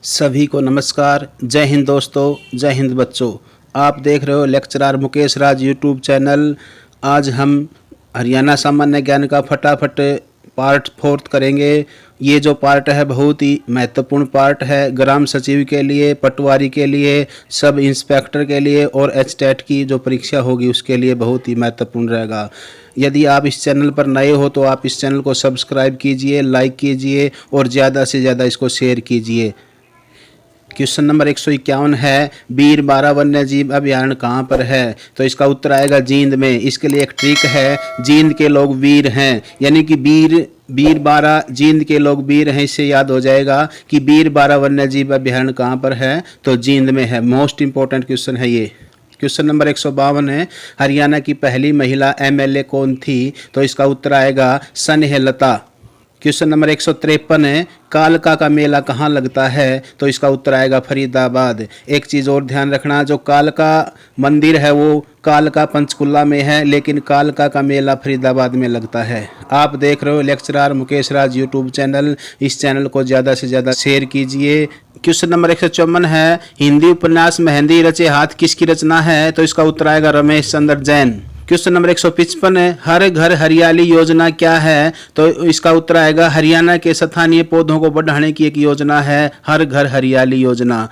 सभी को नमस्कार। जय हिंद दोस्तों, जय हिंद बच्चों। आप देख रहे हो लेक्चरर मुकेश राज यूट्यूब चैनल। आज हम हरियाणा सामान्य ज्ञान का फटाफट पार्ट 4 करेंगे। ये जो पार्ट है बहुत ही महत्वपूर्ण पार्ट है ग्राम सचिव के लिए, पटवारी के लिए, सब इंस्पेक्टर के लिए और एचटेट की जो परीक्षा होगी उसके लिए बहुत ही महत्वपूर्ण रहेगा। यदि आप इस चैनल पर नए हो तो आप इस चैनल को सब्सक्राइब कीजिए, लाइक कीजिए और ज़्यादा से ज़्यादा इसको शेयर कीजिए। क्वेश्चन नंबर 151 है, वीर बारा वन्य जीव अभयारण्य कहाँ पर है? तो इसका उत्तर आएगा जींद में। इसके लिए एक ट्रिक है, जींद के लोग वीर हैं, यानी कि वीर बारा जींद के लोग वीर हैं। इससे याद हो जाएगा कि वीर बारा वन्य जीव अभयारण्य कहाँ पर है, तो जींद में है। मोस्ट इंपॉर्टेंट क्वेश्चन है ये। क्वेश्चन नंबर 152 है, हरियाणा की पहली महिला एमएलए कौन थी? तो इसका उत्तर आएगा स्नेहलता। क्वेश्चन नंबर 153 है, कालका का मेला कहाँ लगता है? तो इसका उत्तर आएगा फरीदाबाद। एक चीज़ और ध्यान रखना, जो कालका मंदिर है वो कालका पंचकुला में है, लेकिन कालका का मेला फरीदाबाद में लगता है। आप देख रहे हो लेक्चरर मुकेश राज यूट्यूब चैनल। इस चैनल को ज़्यादा से ज़्यादा शेयर कीजिए। क्वेश्चन नंबर 154 है, हिंदी उपन्यास मेहंदी रचे हाथ किसकी रचना है? तो इसका उत्तर आएगा रमेश चंद्र जैन। क्वेश्चन नंबर 155 है, हर घर हरियाली योजना क्या है? तो इसका उत्तर आएगा हरियाणा के स्थानीय पौधों को बढ़ाने की एक योजना है हर घर हरियाली योजना।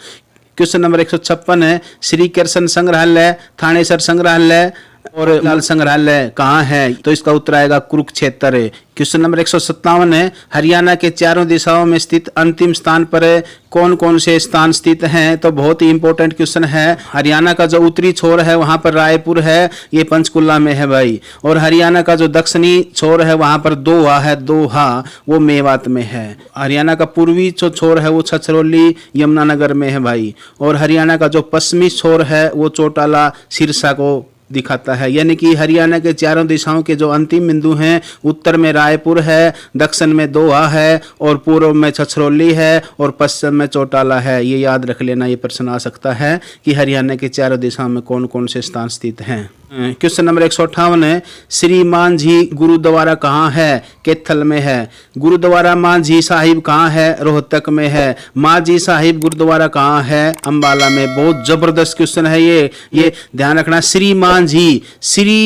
क्वेश्चन नंबर 156 है, श्री कृष्ण संग्रहालय, थानेसर संग्रहालय और लाल संग्रहालय कहाँ है? तो इसका उत्तर आएगा कुरुक्षेत्र। क्वेश्चन नंबर 157 है, हरियाणा के चारों दिशाओं में स्थित अंतिम स्थान पर कौन कौन से स्थान स्थित हैं? तो बहुत ही इंपॉर्टेंट क्वेश्चन है। हरियाणा का जो उत्तरी छोर है वहां पर रायपुर है, ये पंचकुला में है भाई। और हरियाणा का जो दक्षिणी छोर है वहां पर दोहा है, दोहा वो मेवात में है। हरियाणा का पूर्वी जो छोर है वो छछरौली यमुनानगर में है भाई। और हरियाणा का जो पश्चिमी छोर है वो चौटाला सिरसा को दिखाता है। यानी कि हरियाणा के चारों दिशाओं के जो अंतिम बिंदु हैं, उत्तर में रायपुर है, दक्षिण में दोहा है और पूर्व में छछरौली है और पश्चिम में चौटाला है। ये याद रख लेना, ये प्रश्न आ सकता है कि हरियाणा के चारों दिशाओं में कौन कौन से स्थान स्थित हैं। क्वेश्चन नंबर 158 है, श्री मांझी गुरुद्वारा कहाँ है? कैथल में है। गुरुद्वारा मांझी साहिब कहाँ है? रोहतक में है। मांझी साहिब गुरुद्वारा कहाँ है? अंबाला में। बहुत जबरदस्त क्वेश्चन है ये ध्यान रखना। श्री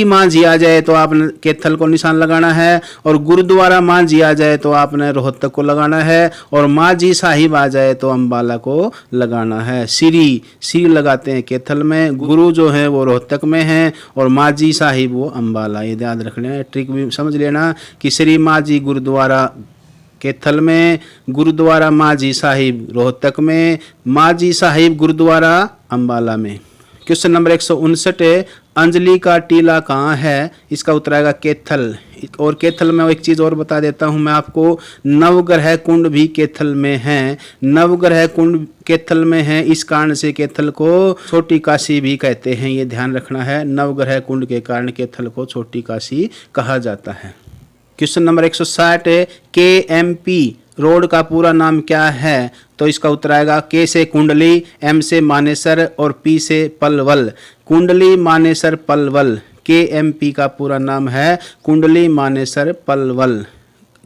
मांझी आ जाए तो आपने कैथल को निशान लगाना है, और गुरुद्वारा मांझी आ जाए तो आपने रोहतक को लगाना है, और मांझी साहिब आ जाए तो अंबाला को लगाना है। श्री लगाते हैं कैथल में, गुरु जो है वो रोहतक में है और मांझी साहिब वो अंबाला। ये याद रख लेना, ट्रिक भी समझ लेना कि श्री मांझी गुरुद्वारा कैथल में, गुरुद्वारा मांझी साहिब रोहतक में, मांझी साहिब गुरुद्वारा अंबाला में। क्वेश्चन नंबर 159 है, अंजलि का टीला कहाँ है? इसका उत्तर आएगा कैथल। और कैथल में एक चीज़ और बता देता हूँ मैं आपको, नवग्रह कुंड भी कैथल में है। नवग्रह कुंड कैथल में है, इस कारण से कैथल को छोटी काशी भी कहते हैं। ये ध्यान रखना है, नवग्रह कुंड के कारण कैथल को छोटी काशी कहा जाता है। क्वेश्चन नंबर 160 है, KMP रोड का पूरा नाम क्या है? तो इसका उत्तर आएगा के से कुंडली, M से मानेसर और P से पलवल। कुंडली मानेसर पलवल, KMP का पूरा नाम है कुंडली मानेसर पलवल।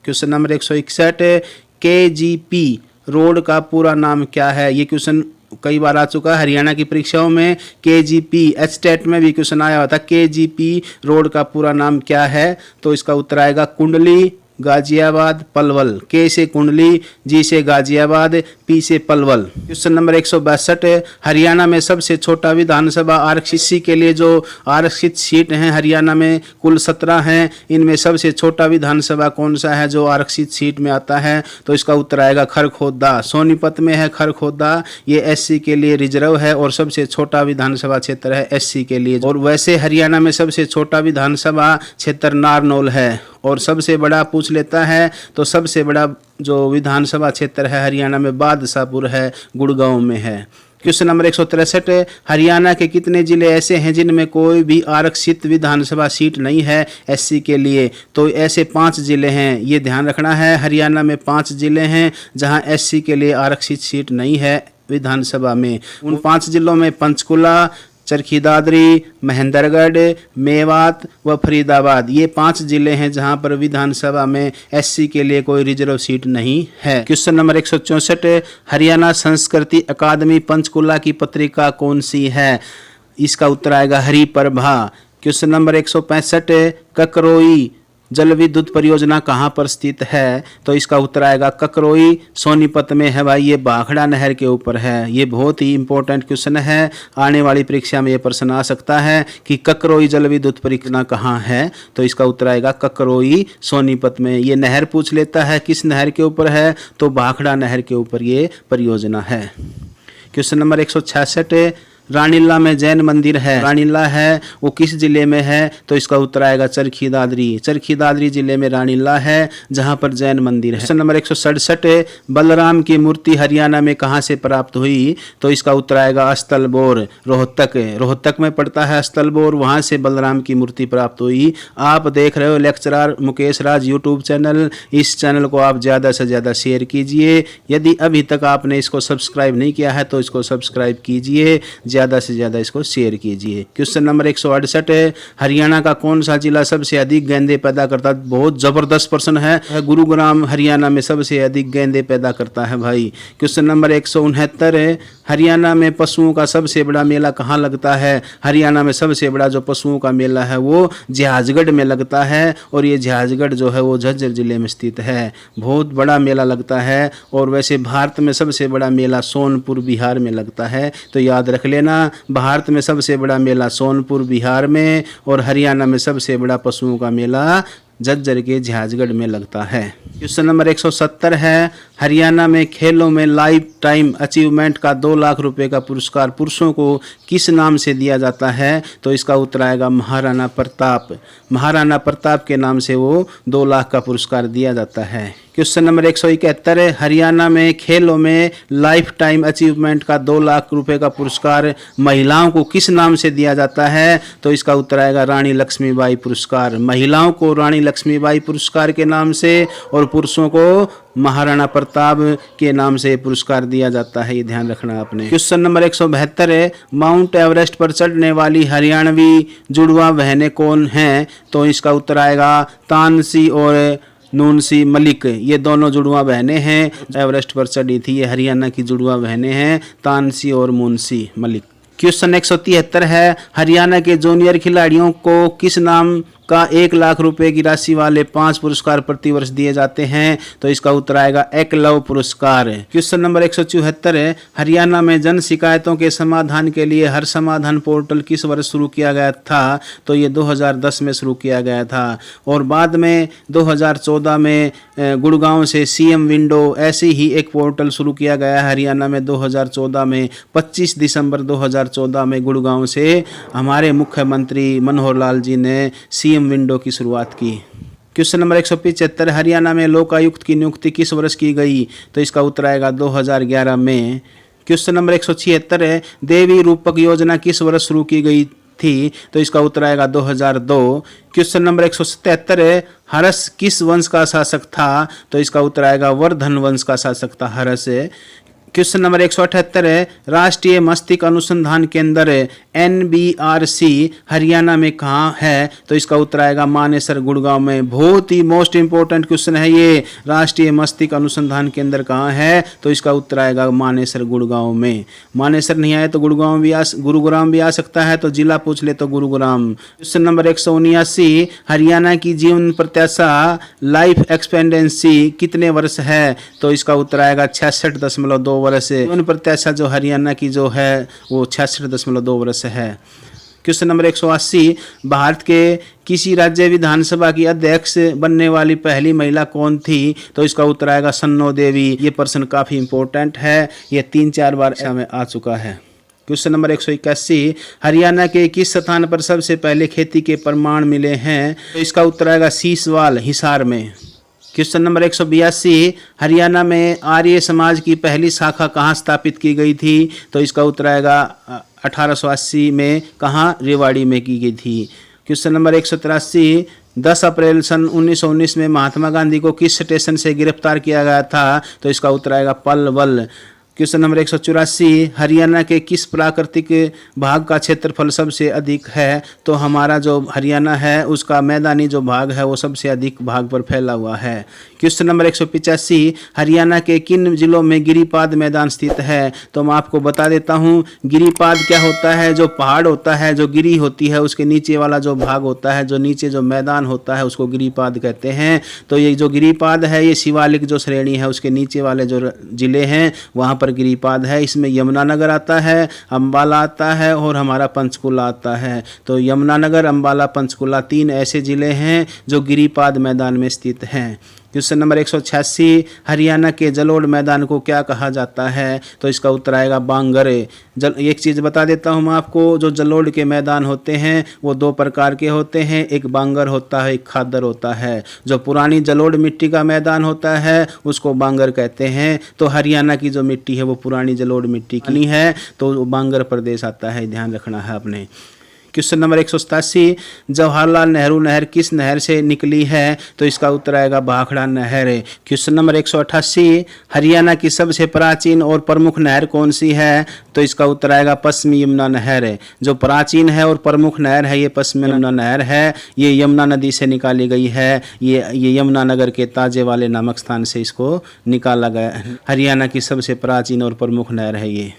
क्वेश्चन नंबर 161 है, KGP रोड का पूरा नाम क्या है? ये क्वेश्चन कई बार आ चुका है हरियाणा की परीक्षाओं में। KGP एचटेट में भी क्वेश्चन आया हुआ था, KGP रोड का पूरा नाम क्या है? तो इसका उत्तर आएगा कुंडली गाजियाबाद पलवल। के से कुंडली, जी से गाजियाबाद, पी से पलवल। क्वेश्चन नंबर 162 है, हरियाणा में सबसे छोटा विधानसभा आरक्षित के लिए जो आरक्षित सीट हैं हरियाणा में कुल 17 हैं, इनमें सबसे छोटा विधानसभा कौन सा है जो आरक्षित सीट में आता है? तो इसका उत्तर आएगा खरखोदा। सोनीपत में है खरखोदा, ये SC के लिए रिजर्व है और सबसे छोटा विधानसभा क्षेत्र है SC के लिए। और वैसे हरियाणा में सबसे छोटा विधानसभा क्षेत्र नारनौल है। और सबसे बड़ा पूछ लेता है तो सबसे बड़ा जो विधानसभा क्षेत्र है हरियाणा में बादशाहपुर है, गुड़गांव में है। क्वेश्चन नंबर 163 है, हरियाणा के कितने जिले ऐसे हैं जिनमें कोई भी आरक्षित विधानसभा सीट नहीं है SC के लिए? तो ऐसे 5 जिले हैं, ये ध्यान रखना है। हरियाणा में 5 जिले हैं जहां SC के लिए आरक्षित सीट नहीं है विधानसभा में। उन 5 जिलों में पंचकुला, चरखी दादरी, महेंद्रगढ़, मेवात व फरीदाबाद। ये 5 जिले हैं जहां पर विधानसभा में एससी के लिए कोई रिजर्व सीट नहीं है। क्वेश्चन नंबर 164, हरियाणा संस्कृति अकादमी पंचकुला की पत्रिका कौन सी है? इसका उत्तर आएगा हरिप्रभा। क्वेश्चन नंबर 165, ककरोई जल विद्युत परियोजना कहाँ पर स्थित है? तो इसका उत्तर आएगा ककरोई सोनीपत में है भाई। ये भाखड़ा नहर के ऊपर है। ये बहुत ही इंपॉर्टेंट क्वेश्चन है, आने वाली परीक्षा में ये प्रश्न आ सकता है कि ककरोई जल विद्युत परियोजना कहाँ है? तो इसका उत्तर आएगा ककरोई सोनीपत में। ये नहर पूछ लेता है किस नहर के ऊपर है, तो भाखड़ा नहर के ऊपर ये परियोजना है। क्वेश्चन नंबर 166, रानीला में जैन मंदिर है, रानीला है वो किस जिले में है? तो इसका उत्तर आएगा चरखी दादरी। चरखी दादरी जिले में रानीला है जहां पर जैन मंदिर है। क्वेश्चन नंबर 167, बलराम की मूर्ति हरियाणा में कहां से प्राप्त हुई? तो इसका उत्तर आएगा अस्तलबोर, रोहतक। रोहतक में पड़ता है अस्तलबोर, वहां से बलराम की मूर्ति प्राप्त हुई। आप देख रहे हो लेक्चरर मुकेश राज यूट्यूब चैनल। इस चैनल को आप ज़्यादा से ज़्यादा शेयर कीजिए। यदि अभी तक आपने इसको सब्सक्राइब नहीं किया है तो इसको सब्सक्राइब कीजिए, ज़्यादा से ज़्यादा इसको शेयर कीजिए। क्वेश्चन नंबर 168 है, हरियाणा का कौन सा जिला सबसे अधिक गेंदे पैदा करता है? बहुत ज़बरदस्त प्रश्न है। गुरुग्राम हरियाणा में सबसे अधिक गेंदे पैदा करता है भाई। क्वेश्चन नंबर 169 है, हरियाणा में पशुओं का सबसे बड़ा मेला कहाँ लगता है? हरियाणा में सबसे बड़ा जो पशुओं का मेला है वो झाजगढ़ में लगता है, और ये झाजगढ़ जो है वो झज्जर जिले में स्थित है। बहुत बड़ा मेला लगता है। और वैसे भारत में सबसे बड़ा मेला सोनपुर बिहार में लगता है, तो याद रख लेना, भारत में सबसे बड़ा मेला सोनपुर बिहार में, और हरियाणा में सबसे बड़ा पशुओं का मेला झज्जर के झाजगढ़ में लगता है। क्वेश्चन नंबर 170 है, हरियाणा में खेलों में लाइफ टाइम अचीवमेंट का 2 लाख रुपए का पुरस्कार पुरुषों को किस नाम से दिया जाता है? तो इसका उत्तर आएगा महाराणा प्रताप। महाराणा प्रताप के नाम से वो 2 लाख का पुरस्कार दिया जाता है। क्वेश्चन नंबर 171 है, हरियाणा में खेलों में लाइफ टाइम अचीवमेंट का 2 लाख रुपए का पुरस्कार महिलाओं को किस नाम से दिया जाता है? तो इसका उत्तर आएगा रानी लक्ष्मीबाई पुरस्कार। महिलाओं को रानी लक्ष्मीबाई पुरस्कार के नाम से, और पुरुषों को महाराणा प्रताप के नाम से पुरस्कार दिया जाता है। ये ध्यान रखना आपने। क्वेश्चन नंबर 172 है, माउंट एवरेस्ट पर चढ़ने वाली हरियाणवी जुड़वा बहनें कौन हैं? तो इसका उत्तर आएगा तानसी और नूनसी मलिक। ये दोनों जुड़वा बहनें हैं, एवरेस्ट पर चढ़ी थी। ये हरियाणा की जुड़वा बहनें हैं, तानसी और मुंशी मलिक। क्वेश्चन 173 है, हरियाणा के जूनियर खिलाड़ियों को किस नाम का 1 लाख रुपए की राशि वाले 5 पुरस्कार प्रतिवर्ष दिए जाते हैं? तो इसका उत्तर आएगा एकलव्य पुरस्कार। क्वेश्चन नंबर 174 है, हरियाणा में जन शिकायतों के समाधान के लिए हर समाधान पोर्टल किस वर्ष शुरू किया गया था? तो ये 2010 में शुरू किया गया था, और बाद में 2014 में गुड़गांव से सीएम विंडो ऐसे ही एक पोर्टल शुरू किया गया है हरियाणा में। 2014 में 25 दिसंबर 2014 में गुड़गांव से हमारे मुख्यमंत्री मनोहर लाल जी ने सीएम विंडो की शुरुआत की। क्वेश्चन नंबर 175, हरियाणा में लोकायुक्त की नियुक्ति किस वर्ष की गई? तो इसका उत्तर आएगा 2011 में। क्वेश्चन नंबर 176 है, देवी रूपक योजना किस वर्ष शुरू की गई थी? तो इसका उत्तर आएगा 2002। क्वेश्चन नंबर 177 है, हर्ष किस वंश का शासक था? तो इसका उत्तर आएगा वर्धन वंश का शासक था हर्ष। क्वेश्चन नंबर 178 है, राष्ट्रीय मस्तिष्क अनुसंधान केंद्र NBRC हरियाणा में कहाँ है? तो इसका उत्तर आएगा मानेसर गुड़गांव में। बहुत ही मोस्ट इंपॉर्टेंट क्वेश्चन है ये, राष्ट्रीय मस्तिष्क अनुसंधान केंद्र कहाँ है? तो इसका उत्तर आएगा मानेसर गुड़गांव में। मानेसर नहीं आए तो गुड़गांव भी गुरुग्राम भी आ सकता है, तो जिला पूछ ले तो गुरुग्राम। क्वेश्चन नंबर 179, हरियाणा की जीवन प्रत्याशा लाइफ एक्सपेंडेंसी कितने वर्ष है? तो इसका उत्तर आएगा 66.2 वर्ष। जीवन प्रत्याशा जो हरियाणा की जो है वो 66.2 वर्ष है। क्वेश्चन नंबर 180, भारत के किसी राज्य विधानसभा की अध्यक्ष बनने वाली पहली महिला कौन थी? तो इसका उत्तर आएगा सन्नो देवी। ये प्रश्न काफी इंपॉर्टेंट है, ये 3-4 बार में आ चुका है। क्वेश्चन नंबर 181, हरियाणा के किस स्थान पर सबसे पहले खेती के प्रमाण मिले हैं? तो इसका उत्तर आएगा सीसवाल हिसार में। क्वेश्चन नंबर 182, हरियाणा में आर्य समाज की पहली शाखा कहाँ स्थापित की गई थी? तो इसका उत्तर आएगा 1880 में। कहाँ? रेवाड़ी में की गई थी। क्वेश्चन नंबर 183, 10 अप्रैल सन 1919 में महात्मा गांधी को किस स्टेशन से गिरफ्तार किया गया था? तो इसका उत्तर आएगा पलवल। क्वेश्चन नंबर 184, हरियाणा के किस प्राकृतिक भाग का क्षेत्रफल सबसे अधिक है? तो हमारा जो हरियाणा है उसका मैदानी जो भाग है वो सबसे अधिक भाग पर फैला हुआ है। क्वेश्चन नंबर 185, हरियाणा के किन जिलों में गिरिपाद मैदान स्थित है? तो मैं आपको बता देता हूँ, गिरिपाद क्या होता है? जो पहाड़ होता है, जो गिरी होती है उसके नीचे वाला जो भाग होता है, जो नीचे जो मैदान होता है उसको गिरिपाद कहते हैं। तो ये जो गिरिपाद है ये शिवालिक जो श्रेणी है उसके नीचे वाले जो जिले हैं वहाँ पर गिरिपाद है। इसमें यमुनानगर आता है, अम्बाला आता है और हमारा पंचकुला आता है। तो यमुनानगर, अम्बाला, पंचकुला 3 ऐसे जिले हैं जो गिरिपाद मैदान में स्थित हैं। क्वेश्चन नंबर 186, हरियाणा के जलोढ़ मैदान को क्या कहा जाता है? तो इसका उत्तर आएगा बांगर। एक चीज़ बता देता हूँ मैं आपको, जो जलोढ़ के मैदान होते हैं वो 2 प्रकार के होते हैं, एक बांगर होता है, एक खादर होता है। जो पुरानी जलोढ़ मिट्टी का मैदान होता है उसको बांगर कहते हैं। तो हरियाणा की जो मिट्टी है वो पुरानी जलोढ़ मिट्टी की है, तो बांगर प्रदेश आता है, ध्यान रखना है आपने। क्वेश्चन नंबर 187, जवाहरलाल नेहरू नहर किस नहर से निकली है? तो इसका उत्तर आएगा भाखड़ा नहर। क्वेश्चन नंबर 188, हरियाणा की सबसे प्राचीन और प्रमुख नहर कौन सी है? तो इसका उत्तर आएगा पश्चिमी यमुना नहर। जो प्राचीन है और प्रमुख नहर है ये पश्चिमी यमुना नहर है। ये यमुना नदी से निकाली गई है। ये यमुनानगर के ताजे वाले नामक स्थान से इसको निकाला गया। हरियाणा की सबसे प्राचीन और प्रमुख नहर है ये।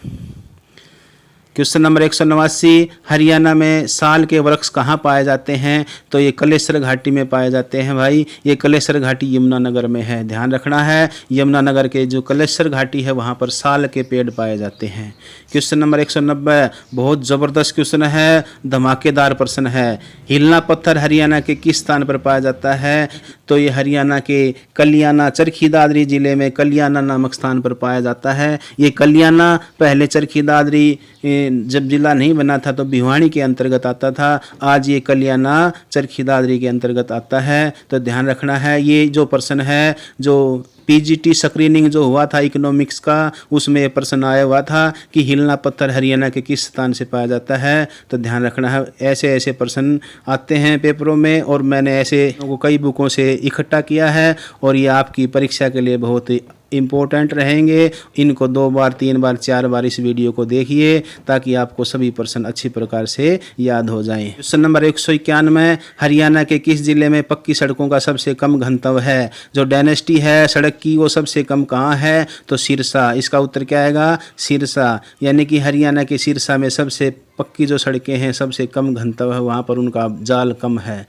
क्वेश्चन नंबर 189, हरियाणा में साल के वृक्ष कहाँ पाए जाते हैं? तो ये कलेसर घाटी में पाए जाते हैं भाई। ये कलेसर घाटी यमुनानगर में है, ध्यान रखना है। यमुनानगर के जो कलेसर घाटी है वहाँ पर साल के पेड़ पाए जाते हैं। क्वेश्चन नंबर 190, बहुत ज़बरदस्त क्वेश्चन है, धमाकेदार प्रश्न है। हिलना पत्थर हरियाणा के किस स्थान पर पाया जाता है? तो ये हरियाणा के कलियाना, चरखी दादरी जिले में कलियाना नामक स्थान पर पाया जाता है। ये कलियाना पहले चरखी दादरी जब जिला नहीं बना था तो भिवानी के अंतर्गत आता था। आज ये कलियाना चरखी दादरी के अंतर्गत आता है। तो ध्यान रखना है, ये जो प्रश्न है, जो पीजीटी स्क्रीनिंग जो हुआ था इकोनॉमिक्स का, उसमें ये प्रश्न आया हुआ था कि हिलना पत्थर हरियाणा के किस स्थान से पाया जाता है। तो ध्यान रखना है, ऐसे ऐसे प्रश्न आते हैं पेपरों में और मैंने ऐसे कई बुकों से इकट्ठा किया है और ये आपकी परीक्षा के लिए बहुत ही इम्पोर्टेंट रहेंगे। इनको 2 बार 3 बार 4 बार इस वीडियो को देखिए ताकि आपको सभी प्रश्न अच्छी प्रकार से याद हो जाएं। क्वेश्चन नंबर 191, हरियाणा के किस जिले में पक्की सड़कों का सबसे कम घनत्व है? जो डेंसिटी है सड़क की वो सबसे कम कहाँ है? तो सिरसा। इसका उत्तर क्या आएगा? सिरसा। यानी कि हरियाणा के सिरसा में सबसे पक्की जो सड़कें हैं सबसे कम घनत्व है, वहाँ पर उनका जाल कम है।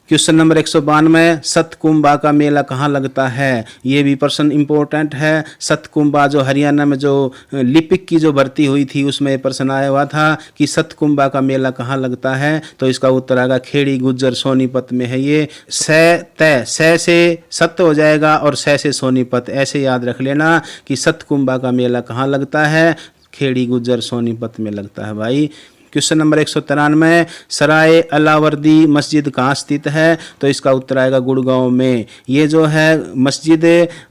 क्वेश्चन नंबर 192, सतकुंभा का मेला कहाँ लगता है? ये भी प्रश्न इम्पोर्टेंट है। सतकुंभा जो हरियाणा में जो लिपिक की जो भर्ती हुई थी उसमें प्रश्न आया हुआ था कि सतकुंभा का मेला कहाँ लगता है? तो इसका उत्तर आएगा खेड़ी गुज्जर सोनीपत में है ये। से सत हो जाएगा और से सोनीपत, ऐसे याद रख लेना कि सतकुंभा का मेला कहाँ लगता है? खेड़ी गुज्जर सोनीपत में लगता है भाई। क्वेश्चन नंबर 193, सराय अलावर्दी मस्जिद कहाँ स्थित है? तो इसका उत्तर आएगा गुड़गांव में। ये जो है मस्जिद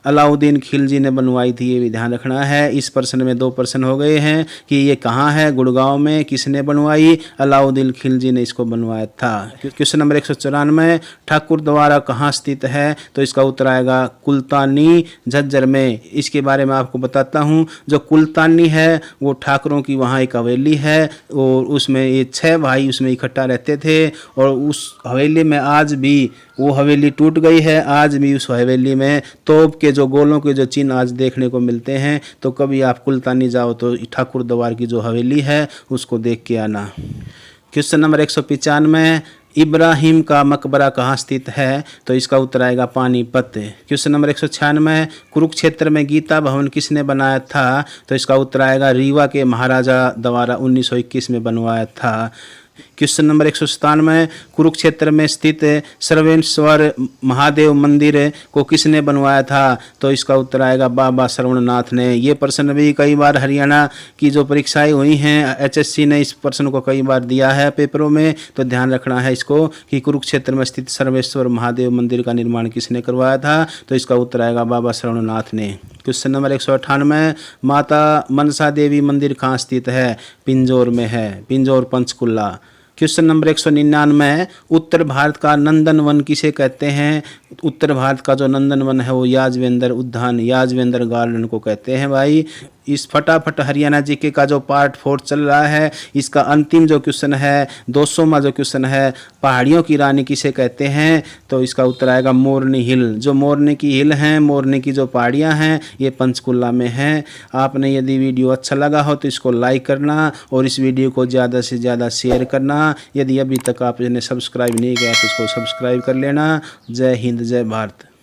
अलाउद्दीन खिलजी ने बनवाई थी, ये भी ध्यान रखना है। इस प्रश्न में 2 प्रश्न हो गए हैं कि ये कहाँ है, गुड़गांव में। किसने बनवाई? अलाउद्दीन खिलजी ने इसको बनवाया था। क्वेश्चन नंबर 194, ठाकुर द्वारा कहाँ स्थित है? तो इसका उत्तर आएगा कुलतानी झज्जर में। इसके बारे में आपको बताता हूँ, जो कुलतानी है वो ठाकुरों की वहाँ एक हवेली है और उसमें ये 6 भाई उसमें इकट्ठा रहते थे और उस हवेली में आज भी वो हवेली टूट गई है। आज भी उस हवेली में तोप के जो गोलों के जो चिन्ह आज देखने को मिलते हैं। तो कभी आप कुलतानी जाओ तो ठाकुर द्वार की जो हवेली है उसको देख के आना। क्वेश्चन नंबर 195, इब्राहिम का मकबरा कहाँ स्थित है? तो इसका उत्तर आएगा पानीपत। क्वेश्चन नंबर 196, कुरुक्षेत्र में गीता भवन किसने बनाया था? तो इसका उत्तर आएगा रीवा के महाराजा द्वारा 1921 में बनवाया था। क्वेश्चन नंबर 197, कुरुक्षेत्र में स्थित सर्वेश्वर महादेव मंदिर को किसने बनवाया था? तो इसका उत्तर आएगा बाबा श्रवणनाथ ने। ये प्रश्न भी कई बार हरियाणा की जो परीक्षाएं हुई हैं HSC ने इस प्रश्न को कई बार दिया है पेपरों में। तो ध्यान रखना है इसको कि कुरुक्षेत्र में स्थित सर्वेश्वर महादेव मंदिर का निर्माण किसने करवाया था? तो इसका उत्तर आएगा बाबा श्रवणनाथ ने। क्वेश्चन नंबर 198, माता मनसा देवी मंदिर कहाँ स्थित है? पिंजौर में है, पिंजौर पंचकुला। क्वेश्चन नंबर 199, उत्तर भारत का नंदनवन किसे कहते हैं? उत्तर भारत का जो नंदनवन है वो याजवेंद्र उद्यान, याजवेंद्र गार्डन को कहते हैं भाई। इस फटाफट हरियाणा जीके का जो पार्ट 4 चल रहा है, इसका अंतिम जो क्वेश्चन है, 200वां जो क्वेश्चन है, पहाड़ियों की रानी किसे कहते हैं? तो इसका उत्तर आएगा मोरनी हिल। जो मोरनी की हिल हैं, मोरनी की जो पहाड़ियाँ हैं, ये पंचकुला में हैं। आपने यदि वीडियो अच्छा लगा हो तो इसको लाइक करना और इस वीडियो को ज़्यादा से ज़्यादा शेयर करना। यदि अभी तक आपने सब्सक्राइब नहीं किया तो इसको सब्सक्राइब कर लेना। जय हिंद, जय भारत।